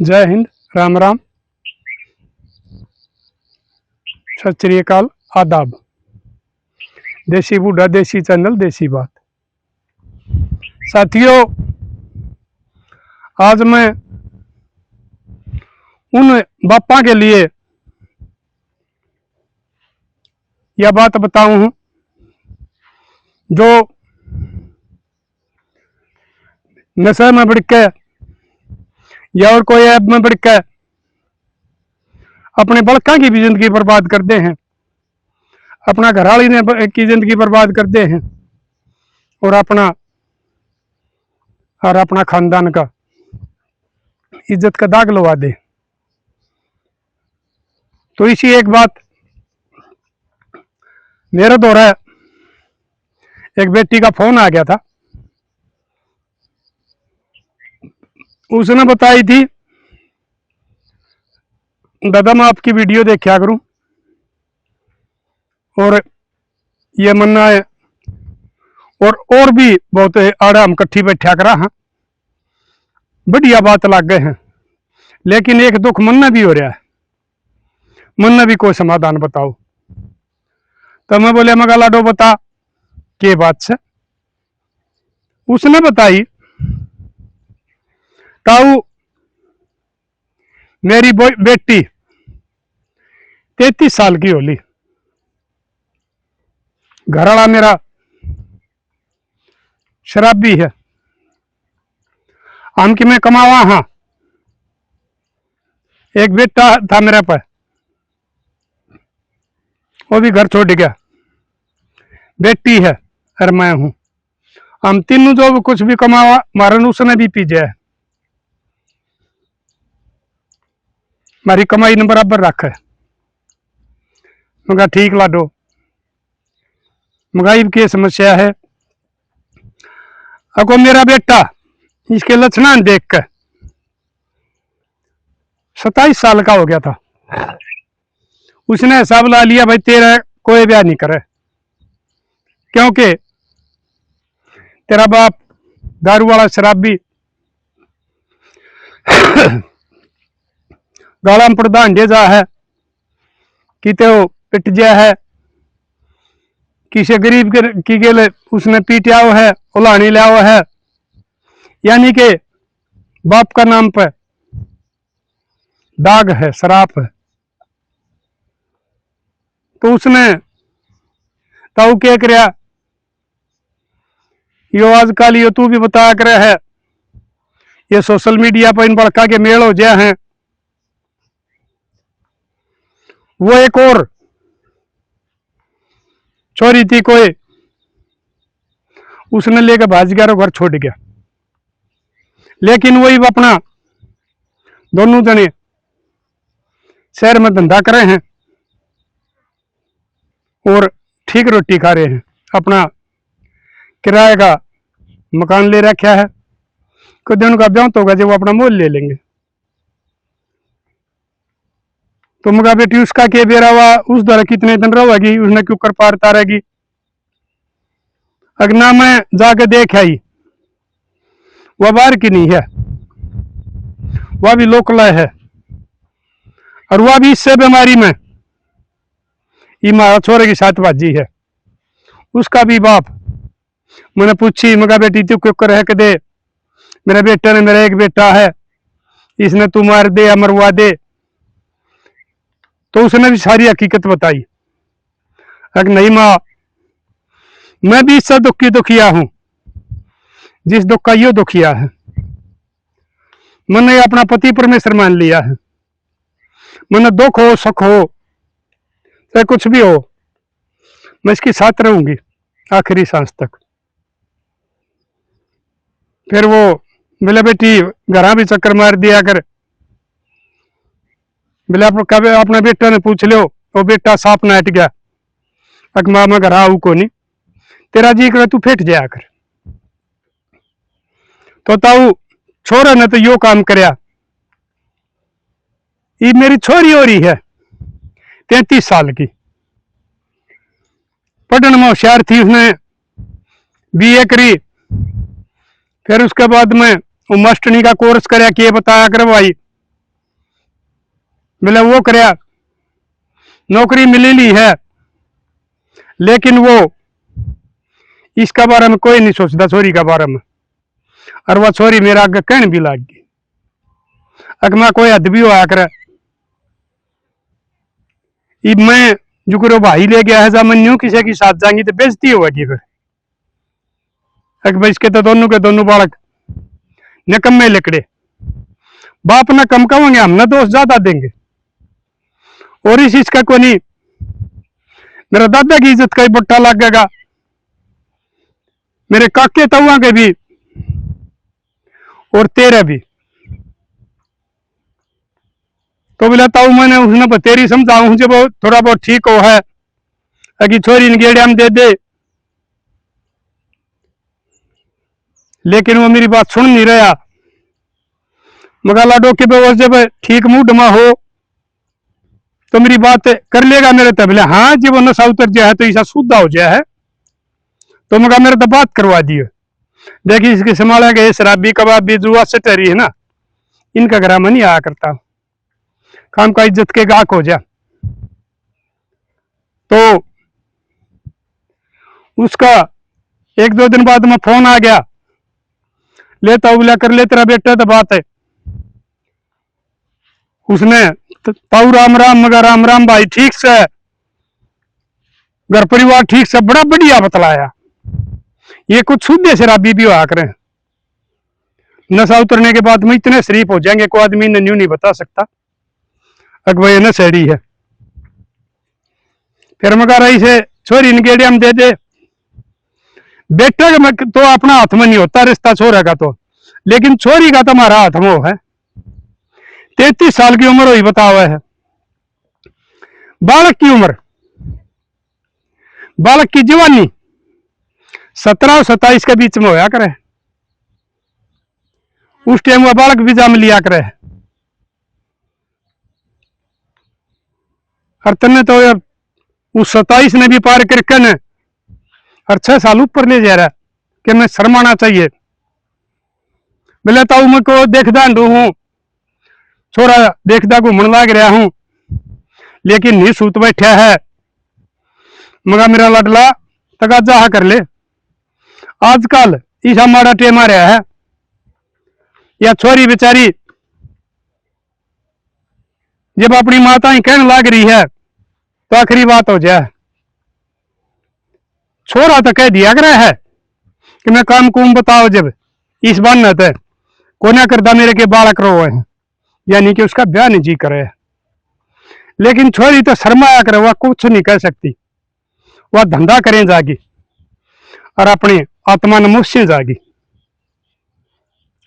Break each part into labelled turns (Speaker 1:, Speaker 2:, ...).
Speaker 1: जय हिंद, राम राम, सत श्री अकाल, आदाब। देसी बूढ़ा देसी चैनल देसी बात। साथियों, आज मैं उन बापा के लिए यह बात बताऊं हूं जो नशे में बढ़ के या और कोई ऐप में बढ़ के अपने बड़का की भी जिंदगी बर्बाद करते हैं, अपना घरवाली ने की जिंदगी बर्बाद करते हैं और अपना खानदान का इज्जत का दाग लगा दे। तो इसी एक बात मेरे द्वारा एक बेटी का फोन आ गया था। उसने बताई थी, दादा मैं आपकी वीडियो देखा करूं और ये मन्ना है और भी बहुत आड़ा हम कट्ठी बैठा करा। हाँ, बढ़िया बात लग गए हैं, लेकिन एक दुख मन में भी हो रहा है, मन में भी कोई समाधान बताओ। तो मैं बोले मगा लाडो बता के बात से। उसने बताई, ताऊ मेरी बेटी 33 साल की होली, घरवाला मेरा शराबी है, हम कि मैं कमावा। हाँ, एक बेटा था मेरे पर, वो भी घर छोड़ गया, बेटी है और मैं हूं। हम तीनों जो कुछ भी कमावा मारन उसने भी पीजे है, हमारी कमाई ने बराबर रख है। मगर ठीक लाडो, महंगाई की समस्या है। अको मेरा बेटा इसके लक्षण देख कर 27 साल का हो गया था, उसने हिसाब ला लिया भाई तेरा कोई ब्याह नहीं करे, क्योंकि तेरा बाप दारू वाला शराबी गाला में प्रधान दे जा है कि तो पिट जा है, किसी गरीब की गेले उसने पीटा है, उलानी लिया हुआ है, यानी कि बाप का नाम पर दाग है, शराप है। तो उसने ताऊ क्या कराया, यो आजकल यो तू भी बताया करे है, ये सोशल मीडिया पर इन बड़का के मेल हो जाए हैं। वो एक और छोरी थी कोई, उसने लेकर भाज गया और घर छोड़ गया, लेकिन वही अपना दोनों जने शहर में धंधा करे हैं और ठीक रोटी खा रहे हैं, अपना किराए का मकान ले रखा है। कुछ दिन का ब्याह तो होगा जब वो अपना मोल ले लेंगे। तो मगा बेटी उसका के बेरा हुआ, उस द्वारा कितने दिन रहेगी, उसने क्यों कर पारता रहेगी। अगना में जाके देख आई, वह बाहर की नहीं है, वह भी लोकल है और वह भी इससे बीमारी में छोरे की साथ बाजी है। उसका भी बाप मैंने पूछी, मगा बेटी तू क्यों कर के दे, मेरे बेटे ने, मेरा एक बेटा है, इसने तू मार दे या मरवा दे। तो उसने भी सारी हकीकत बताई। अगर नहीं माँ, मैं भी इससे दुखिया हूं, जिस दुख का यो दुखिया है। मैंने अपना पति परमेश्वर मान लिया है, मैंने दुख हो सुख हो चाहे कुछ भी हो, मैं इसके साथ रहूंगी आखिरी सांस तक। फिर वो बोले बेटी घर भी चक्कर मार दिया कर, बोले अपने बेटे ने पूछ लो, वो बेटा साफ ना हट गया, अक माँ मैं घर आऊ को नहीं, तेरा जी करे तू फेट जाया कर। तो ताऊ छोरा ने तो यो काम करया, ये मेरी छोरी हो रही है 33 साल की, पढ़ने में होशियार थी, उसने बीए करी, फिर उसके बाद में वो मास्टरनी का कोर्स करया, के बताया कर भाई बोले वो करया, नौकरी मिली ली है, लेकिन वो इसका बारे में कोई नहीं सोचता, छोरी का बारे में। और वह छोरी मेरा आगे कहने भी लाग गई, अगर मैं कोई हद भी होया करे, मैं जो करो भाई ले गया है, जा मैं न्यू किसी की साथ जाएंगी तो बेइज्जती होगी फिर। अकबर इसके तो दोनों के दोनों बालक निकम्मे लिकड़े, बाप ना कम कहेंगे, हम ना दोस्त ज्यादा देंगे। और इस चीज का को नहीं, मेरा दादा की इज्जत का ही बट्टा लगेगा, मेरे काके तवा के भी और तेरे भी। तो बोला ताऊ मैंने उसने बतेरी समझाऊं जब वो थोड़ा बहुत ठीक हो है, अगी छोरी ने गेड़िया में दे दे, लेकिन वो मेरी बात सुन नहीं रहा। मगर लाडो के पे जब ठीक मूड में हो तो मेरी बात कर लेगा मेरे तब। बोले हाँ जब वो नशा उतर जाए है तो ऐसा शुद्धा हो जाए है, तो मगर मेरे तो बात करवा दियो। देखिए इसके संभाला गए शराबी कबाबी जुआ सटरी है ना, इनका घर में नहीं आया करता, काम का इज्जत के गाहक हो जा। तो उसका एक दो दिन बाद में फोन आ गया, लेता उबला कर ले तेरा बेटा तो बात है। उसने ताऊ राम राम, मगर राम राम भाई ठीक से, घर परिवार ठीक से, बड़ा बढ़िया बतलाया। ये कुछ शुद्ध शराबी भी हुआ करें, नशा उतरने के बाद में इतने शरीफ हो जाएंगे कोई आदमी ने न्यू नहीं बता सकता अकबर ये नशेड़ी है। फिर मगर ऐसे छोरी नगेड़िया में दे दे, बेटे का तो अपना हाथ में नहीं होता रिश्ता छोरा का तो, लेकिन छोरी का तो हमारा हाथ में है। 33 साल की उम्र हुई बताओ है, बालक की उम्र, बालक की जवानी 17 और 27 के बीच में होया करे। उस टाइम वह बालक भी जाम लिया करे, और तने तो उस 27 ने भी पार करके न और 6 साल ऊपर ले जा रहा कि मैं शर्माना चाहिए। बोले ताऊ मैं को देखदा हूं, छोरा देखदा घूमने लाग रहा हूं, लेकिन नहीं सूत बैठा है। मगर मेरा लडला तकाजा कर ले, आजकल ईसा माड़ा टेम आ रहा है, या छोरी बेचारी जब अपनी माता ही कहने लाग रही है तो आखिरी बात हो जाए। छोरा तो कह दिया कर है कि मैं काम कुम बताओ, जब इस बार न तो कोना करदा मेरे के बालक रो है, यानी कि उसका ब्याह नहीं जी करे। लेकिन छोरी तो शर्माया करे, वह कुछ नहीं कह सकती, वह धंधा करें जागी और अपनी आत्मा न मुझसे जागी,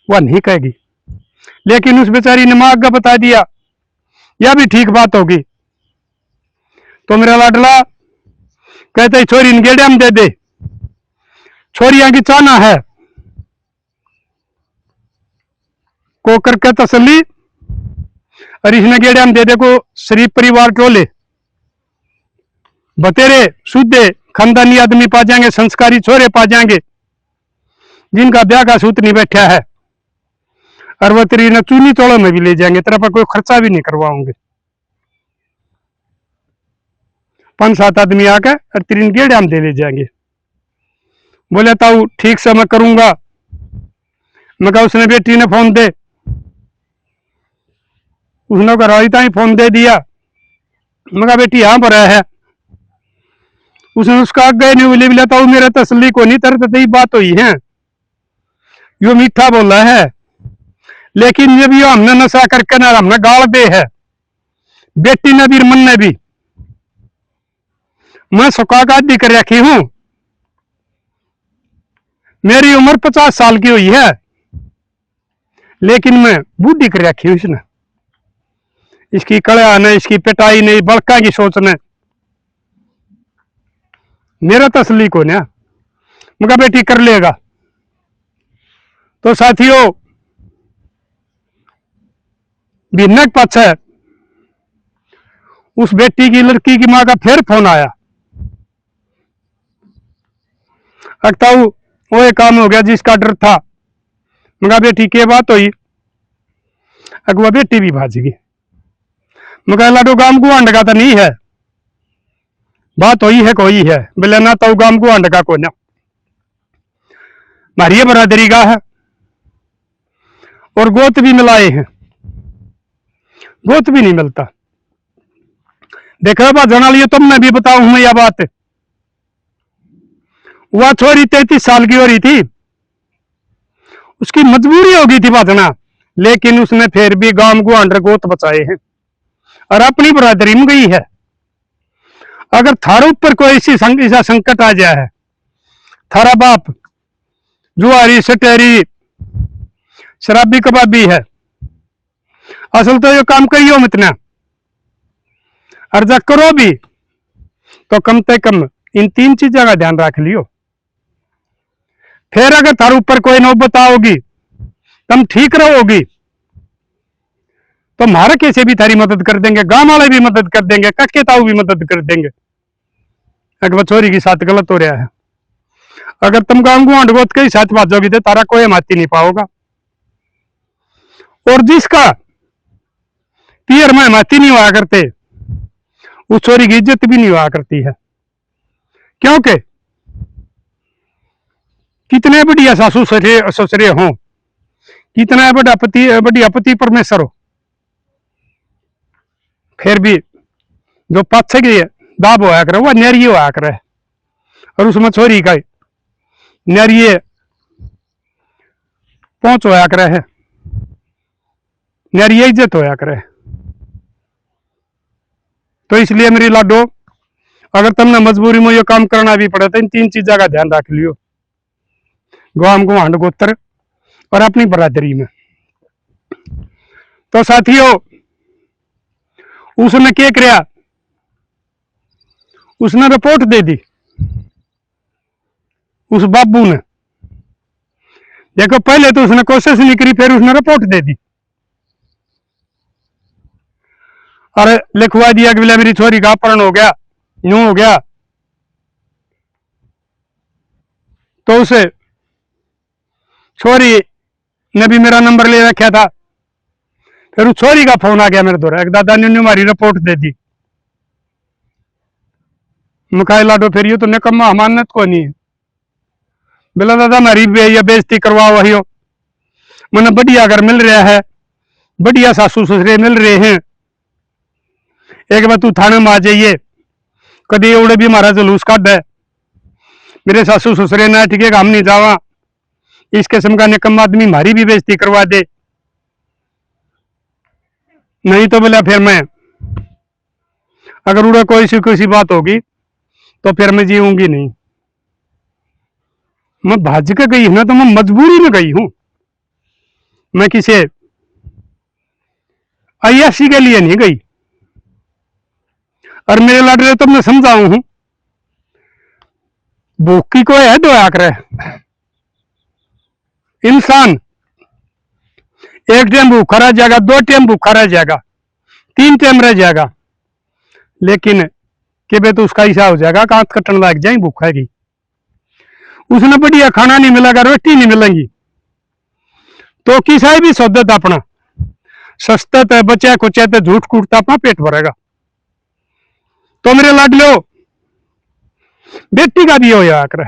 Speaker 1: वह नहीं कहेगी। लेकिन उस बेचारी ने मां का बता दिया, यह भी ठीक बात होगी। तो मेरा लाडला कहते छोरी ने गेड़िया में दे दे, छोरियां की चाहना है को करके तसली, और इसने गेड़िया में दे दे को शरीफ परिवार टोले बतेरे शुद्ध खानदानी आदमी पा जाएंगे, संस्कारी छोरे पा जाएंगे जिनका ब्याह का सूत नहीं बैठा है, और वह तेरी न चूनी तोड़ों में भी ले जाएंगे, तेरा पर कोई खर्चा भी नहीं करवाओगे। 5-7 आदमी आकर और तेरी गेड़िया में दे ले जाएंगे। बोले ताऊ ठीक से मैं करूंगा। मैं कहा उसने बेटी ने फोन दे, उसने कराईता ही फोन दे दिया। मैं कहा बेटी यहां पर है, उसने उसका आगे नहीं बोले, बोला ताऊ मेरा तसली को नहीं तरत ही बात हुई है, यो मीठा बोला है, लेकिन जब यो हमने नशा करके ना हमने गाल दे है, बेटी ने भी मन ने भी, मैं सुखा गादी कर रखी हूं, मेरी उम्र 50 साल की हुई है, लेकिन मैं बूढ़ी कर रखी हूं इसने, इसकी कड़ा ने, इसकी पिटाई ने, बड़का की सोच ने, मेरा तसली को ना। मगर बेटी कर लेगा। तो साथियों भिन्नक पक्ष है, उस बेटी की लड़की की मां का फिर फोन आया, अक्ताऊ वो एक काम हो गया जिसका डर था। मगर बेटी की बात हुई, अगवा बेटी भी भाज गई। मैं कह लाडो गांव को अंड का तो नहीं है, बात हुई है कोई है बोले ना तो गांव को अंड का को ना मारिए बरादरी का है। और गोत भी मिलाए हैं, गोत भी नहीं मिलता। देखो बात जना लियो तुमने भी बताऊं मैं यह बात। वह छोरी 33 साल की हो रही थी, उसकी मजबूरी हो गई थी बाजना, लेकिन उसने फिर भी गांव को अंडर गोत बचाए हैं और अपनी बरादरी में गई है। अगर थारे ऊपर कोई ऐसा संकट आ जाए है, थारा बाप जुआरी सटेरी शराबी कबाबी है, असल तो ये काम करियो मत ना, और जब करो भी तो कम से कम इन 3 चीजों का ध्यान रख लियो। फिर अगर थारे ऊपर कोई नौबत आओगी, तुम ठीक रहोगी, तो मारा कैसे भी थारी मदद कर देंगे, गांव वाले भी मदद कर देंगे, कक्के ताऊ भी मदद कर देंगे। अगर छोरी के साथ गलत हो रहा है, अगर तुम गांव को अंडगोत के साथ भाजोगी तो तारा कोई माती नहीं पाओगा। और जिसका पियर में माती नहीं हुआ करते, उस छोरी की इज्जत भी नहीं हुआ करती है। क्योंकि कितने बढ़िया सासू ससुरे हों, कितना बढ़िया पति परमेश्वर हो, फिर भी जो पाछे की दाब होया करे वह नैरिये होया करे, और उसमें छोरी का नैरिये पहुंच होया करे है, नैरिये इज्जत होया करे। तो इसलिए मेरी लाडो, अगर तुमने मजबूरी में ये काम करना भी पड़े तो इन 3 चीजों का ध्यान रख लियो, गांव को हांड गोत्र और अपनी बरादरी में। तो साथियों, उसने क्या किया, उसने रिपोर्ट दे दी उस बाबू ने। देखो पहले तो उसने कोशिश नहीं करी, फिर उसने रिपोर्ट दे दी और लिखवा दिया कि बोले मेरी छोरी का अपहरण हो गया, यूं हो गया। तो उसे छोरी ने भी मेरा नंबर ले रखा था, फिर उस छोरी का फोन आ गया मेरे द्वारा, एक दादा ने हमारी रिपोर्ट दे दी। मुखाई लाडो फिर ये तो निकम्मा हमानत को नहीं है, बोला दादा हमारी बेइज्जती करवा वही हो, मैंने बढ़िया घर मिल रहा है, बढ़िया सासू ससुरे मिल रहे हैं, एक बार तू थाने में आ जाइए, कभी उड़े भी हमारा जुलूस काट है, मेरे सासू ससुरे ना ठीक है हम नहीं जावा, इस किस्म का निकम्मा आदमी हमारी भी बेइज्जती करवा दे, नहीं तो बोला फिर मैं अगर उड़े कोई सी बात होगी तो फिर मैं जीऊंगी नहीं। मैं भाज के गई ना तो मैं मजबूरी में गई हूं, मैं किसी अय्याशी के लिए नहीं गई। और मेरे लाडले तो मैं समझाऊ हूं, भूख की कोई है दो आकर इंसान एक टाइम भूखा रह जाएगा, 2 टाइम भूखा रह जाएगा, 3 टाइम रह जाएगा, लेकिन कि बे तो उसका ऐसा हो जाएगा कांत कटन लग जाए भूखा की। उसने बढ़िया खाना नहीं मिलेगा, रोटी नहीं मिलेगी, तो किसा भी सौदत अपना सस्ता है, बचा कुचा तो झूठ कूटता अपना पेट भरेगा। तो मेरे लाडलो बेटी का भी हो आकर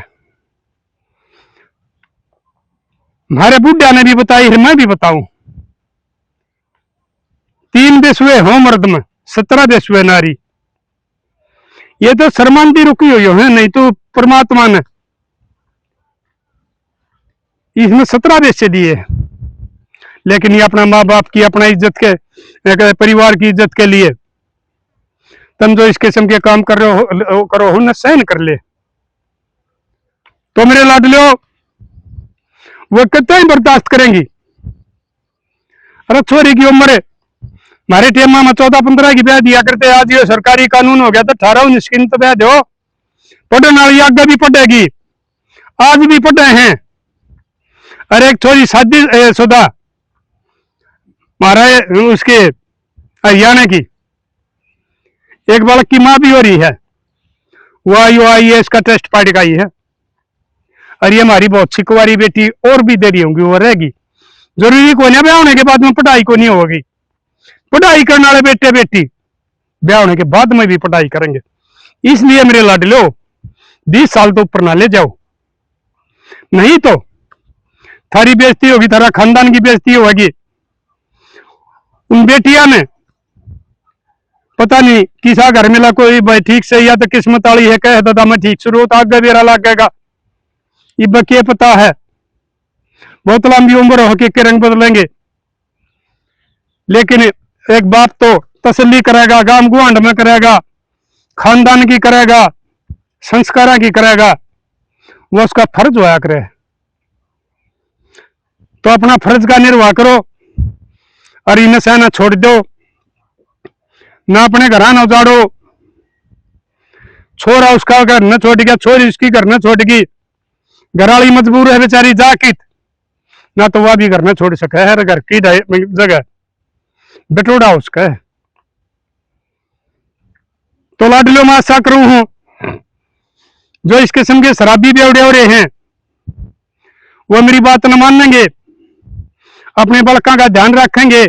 Speaker 1: हमारे बुढ़िया ने भी बताई है, मैं भी बताऊं, 3 बेसुए हो मर्द में, 17 बेसुए नारी, ये तो शर्मांदी रुकी हुई है, नहीं तो परमात्मा ने इसमें 17 बेसे दिए, लेकिन ये अपना माँ बाप की, अपना इज्जत के, परिवार की इज्जत के लिए तुम जो इस किस्म के काम कर रहे हो करो हो न, सहन कर ले। तो मेरे लाडलो वो कितना ही बर्दाश्त करेंगी। अरे छोरी की उम्र है, हमारे टेम में 14-15 की ब्याह दिया करते, आज ये सरकारी कानून हो गया तो 18-19 की तो ब्याह दो, पढ़ने वाली आगे भी पढ़ेगी, आज भी पढ़े हैं। अरे एक छोरी शादी शुदा महाराज उसके हरियाणा की, एक बालक की मां भी हो रही है, वो IAS का टेस्ट पार्टी का ही है, और ये हमारी बहुत सी कुंवारी बेटी और भी देरी होंगी, वो रहेगी। जरूरी को नहीं ब्याह होने के बाद में पढ़ाई को नहीं होगी, पढ़ाई करने वाले बेटे बेटी ब्याह होने के बाद में भी पढ़ाई करेंगे। इसलिए मेरे लाडलो 20 साल तो ऊपर ना ले जाओ, नहीं तो थारी बेइज्जती होगी, थारा खानदान की बेइज्जती होगी। उन बेटिया ने पता नहीं किसा घर मिला कोई भाई ठीक से, या तो किस्मत वाली है, कह दादा मैं ठीक शुरू तो आगे बेरा लागेगा। ये क्या पता है, बहुत लंबी उम्र हो के रंग बदलेंगे। लेकिन एक बाप तो तसल्ली करेगा, गांव गुआंढ में करेगा, खानदान की करेगा, संस्कारा की करेगा, वो उसका फर्ज होया करे। तो अपना फर्ज का निर्वाह करो और इन नशा ना छोड़ दो, ना अपने घर ना उजाड़ो। छोरा उसका घर न छोड़ गया, छोरी उसकी घर न छोड़ गई, घरवाली मजबूर है बेचारी जाकित, ना तो वह भी घर न छोड़ सके, हर घर की जगह बटोड़ा उसका है। तो लाडलो मैं आशा करूं हूं जो इस किस्म के शराबी बेवड़े हो रहे हैं वो मेरी बात न मानेंगे, अपने बड़का का ध्यान रखेंगे,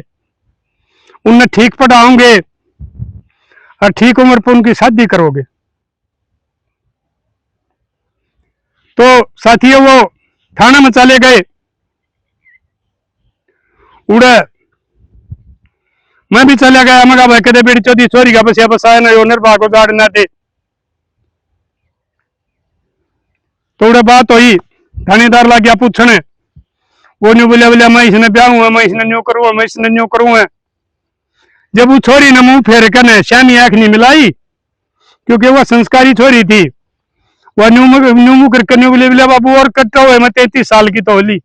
Speaker 1: उन्हें ठीक पढ़ाओगे और ठीक उम्र पर उनकी शादी करोगे। तो साथियों वो थाना में चले गए, उड़े मैं भी चला गया। मैं भाई कदे बेटी चौथी छोरी का बसिया बसाया ना निर्भाग उजाड़ना थे। तो उड़े बात हुई, थानेदार लग गया पूछने, वो न्यू बोलिया बोलिया मैं इसने ब्याह हुआ, मैं इसने न्यू करूँ, मैं इसने न्यू करूँ। जब वो छोरी ने मुंह फेर कर श्यामी आंख नहीं मिलाई, क्योंकि वह संस्कारी छोरी थी, वह न्यू करके न्यू बोलिया बाबू और कट्टा हुए, मैं 33 साल की तो होली,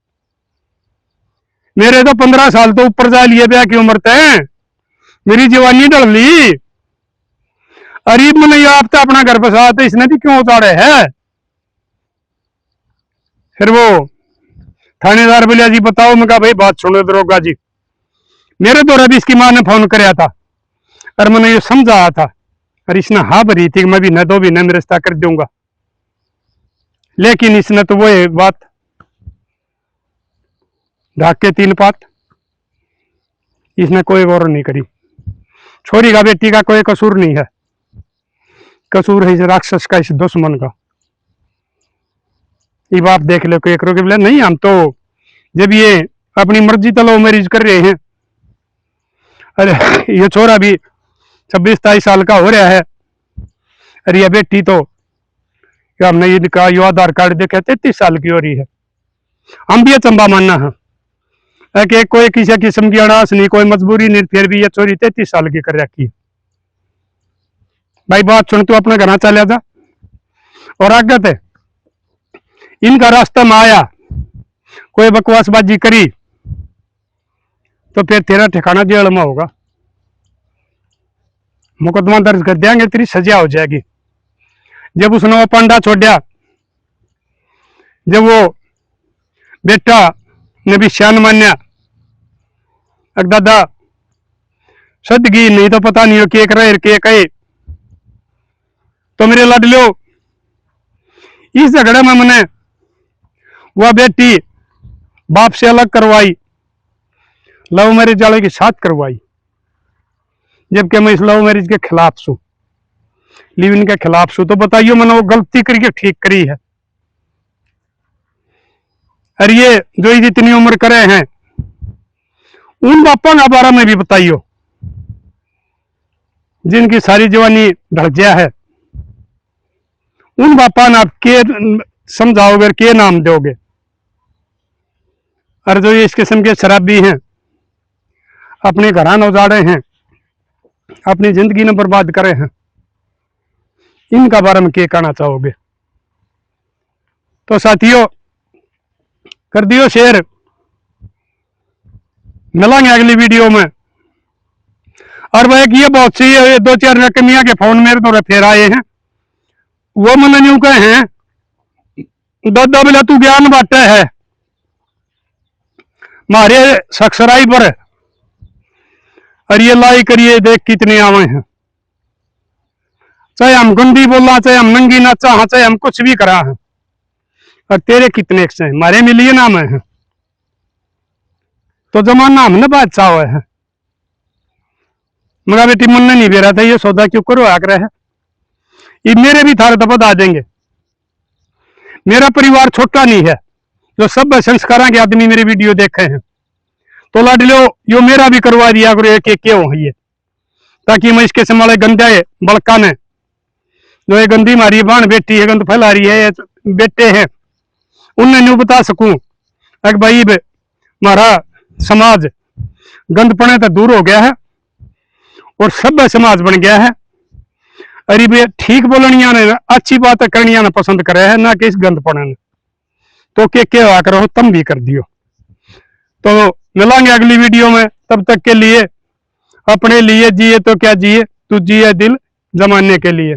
Speaker 1: मेरे तो 15 साल तो ऊपर जा लिए ब्याह की उम्र तय, मेरी जवानी डल ली। अरीब में आप तो अपना घर बसा, तो इसने भी क्यों उतारे है। फिर वो थानेदार बोलिया जी बताओ। मैं कहा भाई बात सुनो दरोगा जी, मेरे तो रवि इसकी माँ ने फोन कराया था और मैंने ये समझाया था, और इसने हाँ भरी थी कि मैं भी न 2 महीने में रिश्ता कर दूंगा, लेकिन इसने तो वो बात ढाक के 3 पात, इसने कोई गौर नहीं करी। छोरी का बेटी का कोई कसूर नहीं है, कसूर है इस राक्षस का, इस दुश्मन का। ये बाप देख लो कि बोले नहीं हम तो जब ये अपनी मर्जी तो लव मैरिज कर रहे हैं, अरे ये छोरा भी 26-27 साल का हो रहा है, अरे ये बेटी तो हमने ये कहा यो आधार कार्ड देखा 33 साल की हो रही है। हम भी चंबा मानना है कि कोई किसी किस्म की अड़ास नहीं, कोई मजबूरी नहीं, फिर भी ये छोरी 33 साल की कर रखी है। भाई बात सुन, तू अपने घर चला जा और आगे थे इनका रास्ता में आया कोई बकवासबाजी करी तो फिर तेरा ठिकाना जेल में होगा, मुकदमा दर्ज कर देंगे, तेरी सजा हो जाएगी। जब उसने वो पंडा छोड़ा, जब वो बेटा ने भी शान मान्या, अग दादा सदगी नहीं तो पता नहीं हो के कहे। तो मेरे लाडलो इस झगड़े में मैंने वह बेटी बाप से अलग करवाई, लव मैरिज वाले के साथ करवाई, जबकि मैं इस लव मैरिज के खिलाफ छू, लिव इन के खिलाफ छू। तो बताइए मैंने वो गलती करके ठीक करी है। और ये जो जितनी उम्र करे हैं उन बापों के बारे में भी बताइयो जिनकी सारी जवानी ढल गया है, उन बापा ने आप के समझाओगे, के नाम दोगे। और जो ये इस किस्म के शराबी हैं, अपने घरान उजाड़े हैं, अपनी जिंदगी ने बर्बाद करे हैं, इनका बारे में क्या कहना चाहोगे। तो साथियों कर दियो शेयर, मिलेंगे अगली वीडियो में। और वह ये बहुत सी 2-4 रकमिया के फोन मेरे तो फिर आए हैं, वो मैंने न्यू कहे हैं दादा बोला तू ज्ञान बांटे है मारे सब्सक्राइबर, और ये लाइक करिए देख कितने आवे हैं। चाहे हम गंदी बोला, चाहे हम नंगी नाचा, हाँ चाहे हम कुछ भी करा है, और तेरे कितने से मारे मिलियन नाम है। तो जमाना हमने बादशाह हुआ है, मगर बेटी मन नहीं बेरा था, ये सौदा क्यों करो आकर है, ये मेरे भी थारे तो बता देंगे। मेरा परिवार छोटा नहीं है, जो सब संस्कारा के आदमी मेरे वीडियो देखे हैं, तो लाडलो यो मेरा भी करवा दिया करो एक एक क्यों है ये, ताकि मैं इसके संभाले गंदे बड़का ने, जो ये गंदी मारी बाण बेटी है, गंद फैला रही है, बेटे हैं, उन्हें न्यू बता सकूं अगर भाई हमारा समाज गंदपने तो दूर हो गया है और सभ्य समाज बन गया है। अरे भैया ठीक बोलनिया ने, अच्छी बात करनिया ने पसंद करे है, ना कि इस गंदपने ने। तो क्या करो तुम भी कर दियो। तो मिलांगे अगली वीडियो में, तब तक के लिए अपने लिए जिए तो क्या जिए, तू जिए दिल जमाने के लिए।